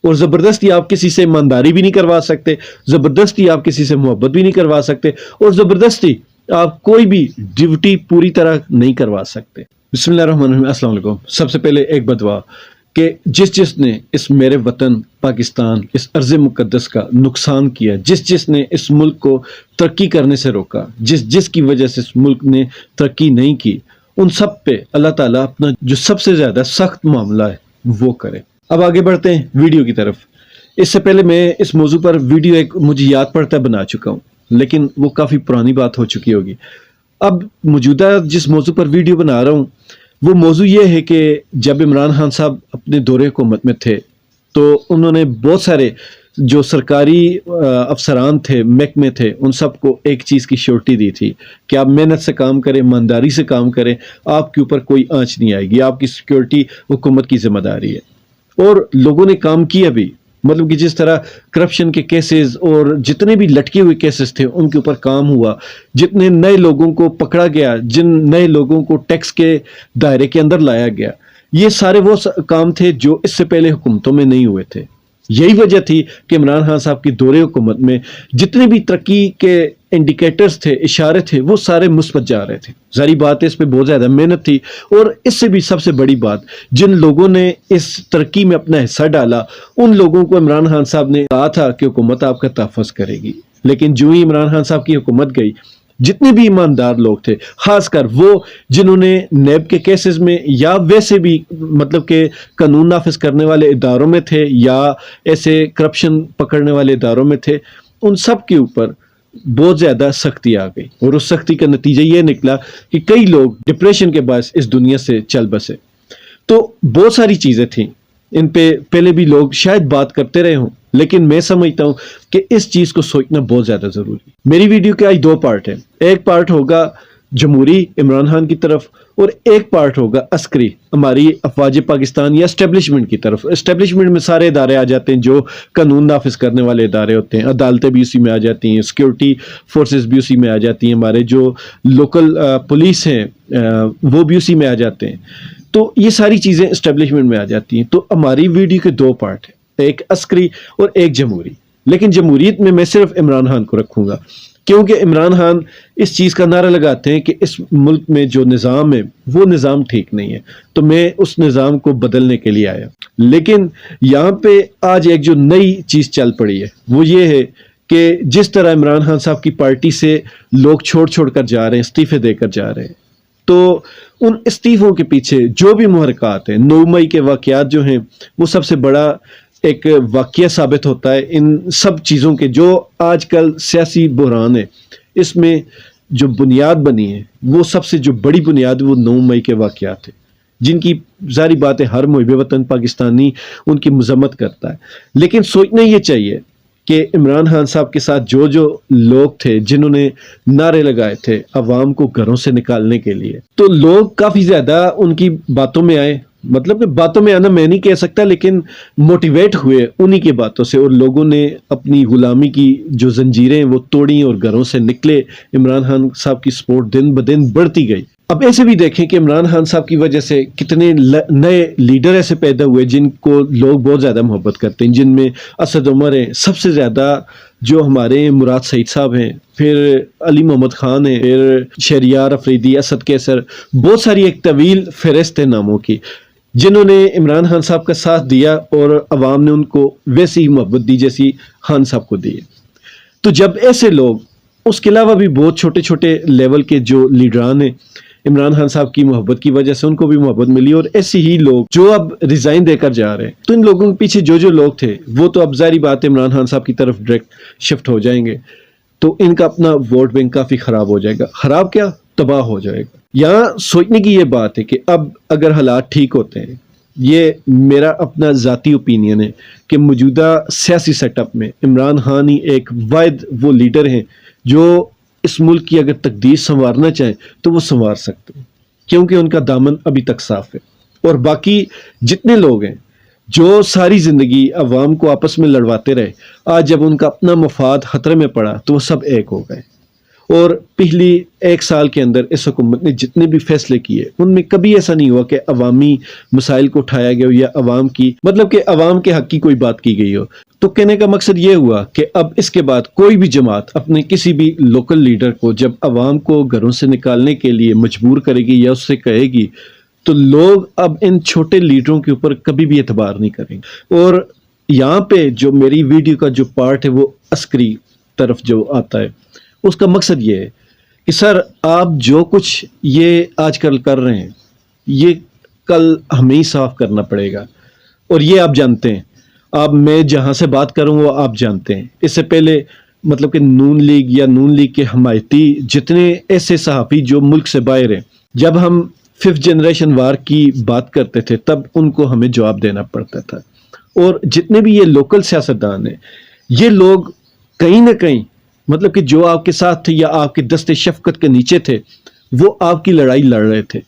اور زبردستی آپ کسی سے ایمانداری بھی نہیں کروا سکتے، زبردستی آپ کسی سے محبت بھی نہیں کروا سکتے، اور زبردستی آپ کوئی بھی ڈیوٹی پوری طرح نہیں کروا سکتے۔ بسم اللہ الرحمن الرحیم۔ السلام علیکم۔ سب سے پہلے ایک بدعا کہ جس نے اس میرے وطن پاکستان، اس ارض مقدس کا نقصان کیا، جس نے اس ملک کو ترقی کرنے سے روکا، جس کی وجہ سے اس ملک نے ترقی نہیں کی، ان سب پہ اللہ تعالیٰ اپنا جو سب سے زیادہ سخت معاملہ ہے وہ کرے۔ اب آگے بڑھتے ہیں ویڈیو کی طرف۔ اس سے پہلے میں اس موضوع پر ویڈیو ایک مجھے یاد پڑتا ہے بنا چکا ہوں، لیکن وہ کافی پرانی بات ہو چکی ہوگی۔ اب موجودہ جس موضوع پر ویڈیو بنا رہا ہوں وہ موضوع یہ ہے کہ جب عمران خان صاحب اپنے دور حکومت میں تھے تو انہوں نے بہت سارے جو سرکاری افسران تھے، محکمے تھے، ان سب کو ایک چیز کی شورٹی دی تھی کہ آپ محنت سے کام کریں، ایمانداری سے کام کریں، آپ کے اوپر کوئی آنچ نہیں آئے گی، آپ کی سیکیورٹی حکومت کی ذمہ داری ہے۔ اور لوگوں نے کام کیا بھی، مطلب کہ جس طرح کرپشن کے کیسز اور جتنے بھی لٹکے ہوئے کیسز تھے ان کے اوپر کام ہوا، جتنے نئے لوگوں کو پکڑا گیا، جن نئے لوگوں کو ٹیکس کے دائرے کے اندر لایا گیا، یہ سارے وہ کام تھے جو اس سے پہلے حکومتوں میں نہیں ہوئے تھے۔ یہی وجہ تھی کہ عمران خان صاحب کی دور حکومت میں جتنے بھی ترقی کے انڈیکیٹرز تھے، اشارے تھے، وہ سارے مثبت جا رہے تھے۔ ظاہری بات ہے اس پہ بہت زیادہ محنت تھی، اور اس سے بھی سب سے بڑی بات، جن لوگوں نے اس ترقی میں اپنا حصہ ڈالا ان لوگوں کو عمران خان صاحب نے کہا تھا کہ حکومت آپ کا تحفظ کرے گی، لیکن جو ہی عمران خان صاحب کی حکومت گئی، جتنے بھی ایماندار لوگ تھے، خاص کر وہ جنہوں نے نیب کے کیسز میں یا ویسے بھی مطلب کہ قانون نافذ کرنے والے اداروں میں تھے یا ایسے کرپشن پکڑنے والے اداروں میں تھے، ان سب کے اوپر بہت زیادہ سختی آ گئی، اور اس سختی کا نتیجہ یہ نکلا کہ کئی لوگ ڈپریشن کے باعث اس دنیا سے چل بسے۔ تو بہت ساری چیزیں تھیں، ان پہ پہلے بھی لوگ شاید بات کرتے رہے ہوں، لیکن میں سمجھتا ہوں کہ اس چیز کو سوچنا بہت زیادہ ضروری ہے۔ میری ویڈیو کے آج دو پارٹ ہیں، ایک پارٹ ہوگا جمہوری عمران خان کی طرف، اور ایک پارٹ ہوگا عسکری ہماری افواج پاکستان یا اسٹیبلشمنٹ کی طرف۔ اسٹیبلشمنٹ میں سارے ادارے آ جاتے ہیں جو قانون نافذ کرنے والے ادارے ہوتے ہیں، عدالتیں بھی اسی میں آ جاتی ہیں، سیکیورٹی فورسز بھی اسی میں آ جاتی ہیں، ہمارے جو لوکل پولیس ہیں وہ بھی اسی میں آ جاتے ہیں۔ تو یہ ساری چیزیں اسٹیبلشمنٹ میں آ جاتی ہیں۔ تو ہماری ویڈیو کے دو پارٹ ہیں، ایک عسکری اور ایک جمہوری، لیکن جمہوریت میں صرف عمران خان کو رکھوں گا، کیونکہ عمران خان اس چیز کا نعرہ لگاتے ہیں کہ اس ملک میں جو نظام ہے وہ نظام ٹھیک نہیں ہے، تو میں اس نظام کو بدلنے کے لیے آیا۔ لیکن یہاں پہ آج ایک جو نئی چیز چل پڑی ہے وہ یہ ہے کہ جس طرح عمران خان صاحب کی پارٹی سے لوگ چھوڑ کر جا رہے ہیں، استعفے دے کر جا رہے ہیں، تو ان استعفوں کے پیچھے جو بھی محرکات ہیں، 9 مئی کے واقعات جو ہیں وہ سب سے بڑا ایک واقعہ ثابت ہوتا ہے ان سب چیزوں کے۔ جو آج کل سیاسی بحران ہے اس میں جو بنیاد بنی ہے، وہ سب سے جو بڑی بنیاد وہ 9 مئی کے واقعات ہیں، جن کی ظاہری بات ہے ہر محب وطن پاکستانی ان کی مذمت کرتا ہے۔ لیکن سوچنا یہ چاہیے کہ عمران خان صاحب کے ساتھ جو لوگ تھے جنہوں نے نعرے لگائے تھے عوام کو گھروں سے نکالنے کے لیے، تو لوگ کافی زیادہ ان کی باتوں میں آئے، مطلب کہ باتوں میں آنا میں نہیں کہہ سکتا، لیکن موٹیویٹ ہوئے انہی کے باتوں سے، اور لوگوں نے اپنی غلامی کی جو زنجیریں وہ توڑیں اور گھروں سے نکلے۔ عمران خان صاحب کی سپورٹ دن بدن بڑھتی گئی۔ اب ایسے بھی دیکھیں کہ عمران خان صاحب کی وجہ سے کتنے نئے لیڈر ایسے پیدا ہوئے جن کو لوگ بہت زیادہ محبت کرتے ہیں، جن میں اسد عمر ہیں، سب سے زیادہ جو ہمارے مراد سعید صاحب ہیں، پھر علی محمد خان ہیں، پھر شہریار افریدی، اسد کیسر، بہت ساری ایک طویل فہرست ہے ناموں کی جنہوں نے عمران خان صاحب کا ساتھ دیا، اور عوام نے ان کو ویسی ہی محبت دی جیسی خان صاحب کو دی ہے۔ تو جب ایسے لوگ، اس کے علاوہ بھی بہت چھوٹے لیول کے جو لیڈران ہیں، عمران خان صاحب کی محبت کی وجہ سے ان کو بھی محبت ملی، اور ایسے ہی لوگ جو اب ریزائن دے کر جا رہے ہیں، تو ان لوگوں کے پیچھے جو لوگ تھے وہ تو اب ظاہری بات ہے عمران خان صاحب کی طرف ڈائریکٹ شفٹ ہو جائیں گے، تو ان کا اپنا ووٹ بینک کافی خراب ہو جائے گا۔ خراب کیا، تباہ ہو جائے گا۔ یہاں سوچنے کی یہ بات ہے کہ اب اگر حالات ٹھیک ہوتے ہیں، یہ میرا اپنا ذاتی اوپینین ہے کہ موجودہ سیاسی سیٹ اپ میں عمران خان ہی ایک واحد وہ لیڈر ہیں جو اس ملک کی اگر تقدیر سنوارنا چاہیں تو وہ سنوار سکتے ہیں، کیونکہ ان کا دامن ابھی تک صاف ہے۔ اور باقی جتنے لوگ ہیں جو ساری زندگی عوام کو آپس میں لڑواتے رہے، آج جب ان کا اپنا مفاد خطرے میں پڑا تو وہ سب ایک ہو گئے، اور پچھلی ایک سال کے اندر اس حکومت نے جتنے بھی فیصلے کیے ان میں کبھی ایسا نہیں ہوا کہ عوامی مسائل کو اٹھایا گیا ہو یا عوام کی مطلب کہ عوام کے حق کی کوئی بات کی گئی ہو. تو کہنے کا مقصد یہ ہوا کہ اب اس کے بعد کوئی بھی جماعت اپنے کسی بھی لوکل لیڈر کو جب عوام کو گھروں سے نکالنے کے لیے مجبور کرے گی یا اس سے کہے گی تو لوگ اب ان چھوٹے لیڈروں کے اوپر کبھی بھی اعتبار نہیں کریں گے. اور یہاں پہ جو میری ویڈیو کا جو پارٹ ہے وہ عسکری طرف جو آتا ہے اس کا مقصد یہ ہے کہ سر آپ جو کچھ یہ آج کل کر رہے ہیں یہ کل ہمیں ہی صاف کرنا پڑے گا. اور یہ آپ جانتے ہیں, اب میں جہاں سے بات کروں وہ آپ جانتے ہیں. اس سے پہلے مطلب کہ نون لیگ یا نون لیگ کے حمایتی جتنے ایسے صحافی جو ملک سے باہر ہیں, جب ہم 5th جنریشن وار کی بات کرتے تھے تب ان کو ہمیں جواب دینا پڑتا تھا. اور جتنے بھی یہ لوکل سیاستدان ہیں یہ لوگ کہیں نہ کہیں مطلب کہ جو آپ کے ساتھ تھے یا آپ کے دستے شفقت کے نیچے تھے وہ آپ کی لڑائی لڑ رہے تھے.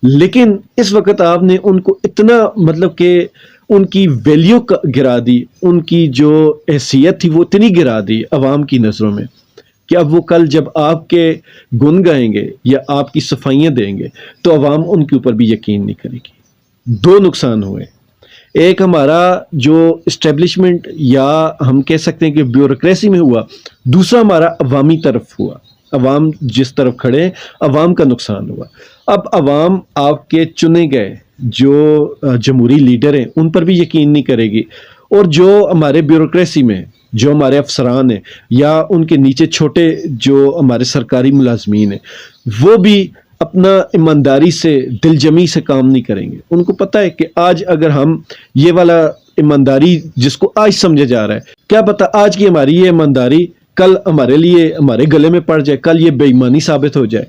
لیکن اس وقت آپ نے ان کو اتنا مطلب کہ ان کی ویلیو گرا دی, ان کی جو حیثیت تھی وہ اتنی گرا دی عوام کی نظروں میں کہ اب وہ کل جب آپ کے گن گائیں گے یا آپ کی صفائیاں دیں گے تو عوام ان کے اوپر بھی یقین نہیں کرے گی. دو نقصان ہوئے, ایک ہمارا جو اسٹیبلشمنٹ یا ہم کہہ سکتے ہیں کہ بیوروکریسی میں ہوا, دوسرا ہمارا عوامی طرف ہوا. عوام جس طرف کھڑے ہیں عوام کا نقصان ہوا. اب عوام آپ کے چنے گئے جو جمہوری لیڈر ہیں ان پر بھی یقین نہیں کرے گی, اور جو ہمارے بیوروکریسی میں جو ہمارے افسران ہیں یا ان کے نیچے چھوٹے جو ہمارے سرکاری ملازمین ہیں وہ بھی اپنا ایمانداری سے دل جمی سے کام نہیں کریں گے. ان کو پتہ ہے کہ آج اگر ہم یہ والا ایمانداری جس کو آج سمجھا جا رہا ہے, کیا پتہ آج کی ہماری یہ ایمانداری کل ہمارے لیے ہمارے گلے میں پڑ جائے, کل یہ بے ایمانی ثابت ہو جائے.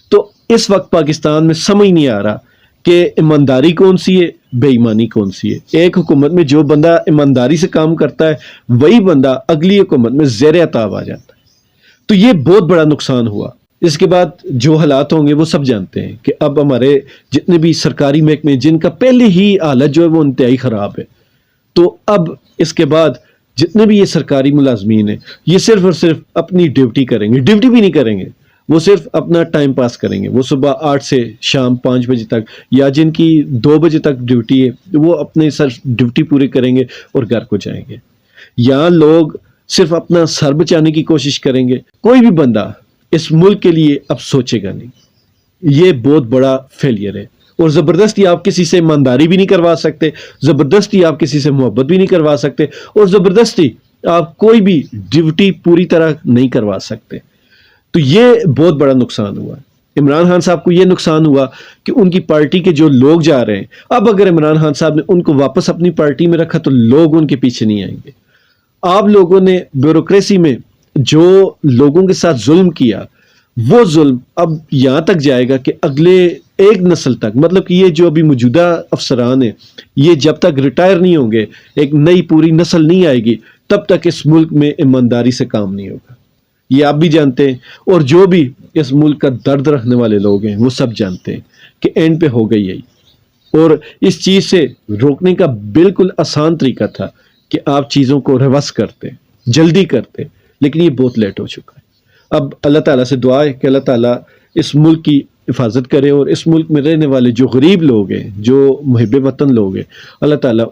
تو اس وقت پاکستان میں سمجھ نہیں آ رہا کہ ایمانداری کون سی ہے, بے ایمانی کون سی ہے. ایک حکومت میں جو بندہ ایمانداری سے کام کرتا ہے وہی بندہ اگلی حکومت میں زیر عتاب آ جاتا ہے. تو یہ بہت بڑا نقصان ہوا. اس کے بعد جو حالات ہوں گے وہ سب جانتے ہیں کہ اب ہمارے جتنے بھی سرکاری محکمے جن کا پہلے ہی حالت جو ہے وہ انتہائی خراب ہے, تو اب اس کے بعد جتنے بھی یہ سرکاری ملازمین ہیں یہ صرف اور صرف اپنی ڈیوٹی کریں گے. ڈیوٹی بھی نہیں کریں گے, وہ صرف اپنا ٹائم پاس کریں گے. وہ صبح 8 سے شام 5 بجے تک یا جن کی 2 بجے تک ڈیوٹی ہے وہ اپنے سر ڈیوٹی پوری کریں گے اور گھر کو جائیں گے. یہاں لوگ صرف اپنا سر بچانے کی کوشش کریں گے. کوئی بھی بندہ اس ملک کے لیے اب سوچے گا نہیں. یہ بہت بڑا فیلئر ہے. اور زبردستی آپ کسی سے ایمانداری بھی نہیں کروا سکتے, زبردستی آپ کسی سے محبت بھی نہیں کروا سکتے, اور زبردستی آپ کوئی بھی ڈیوٹی پوری طرح نہیں کروا سکتے. تو یہ بہت بڑا نقصان ہوا. عمران خان صاحب کو یہ نقصان ہوا کہ ان کی پارٹی کے جو لوگ جا رہے ہیں, اب اگر عمران خان صاحب نے ان کو واپس اپنی پارٹی میں رکھا تو لوگ ان کے پیچھے نہیں آئیں گے. آپ لوگوں نے بیوروکریسی میں جو لوگوں کے ساتھ ظلم کیا وہ ظلم اب یہاں تک جائے گا کہ اگلے ایک نسل تک, مطلب کہ یہ جو ابھی موجودہ افسران ہیں یہ جب تک ریٹائر نہیں ہوں گے, ایک نئی پوری نسل نہیں آئے گی, تب تک اس ملک میں ایمانداری سے کام نہیں ہوگا. یہ آپ بھی جانتے ہیں, اور جو بھی اس ملک کا درد رکھنے والے لوگ ہیں وہ سب جانتے ہیں کہ اینڈ پہ ہو گئی یہی. اور اس چیز سے روکنے کا بالکل آسان طریقہ تھا کہ آپ چیزوں کو ریورس کرتے, جلدی کرتے, لیکن یہ بہت لیٹ ہو چکا ہے. اب اللہ تعالیٰ سے دعا ہے کہ اللہ تعالیٰ اس ملک کی حفاظت کرے, اور اس ملک میں رہنے والے جو غریب لوگ ہیں, جو محب وطن لوگ ہیں, اللہ تعالیٰ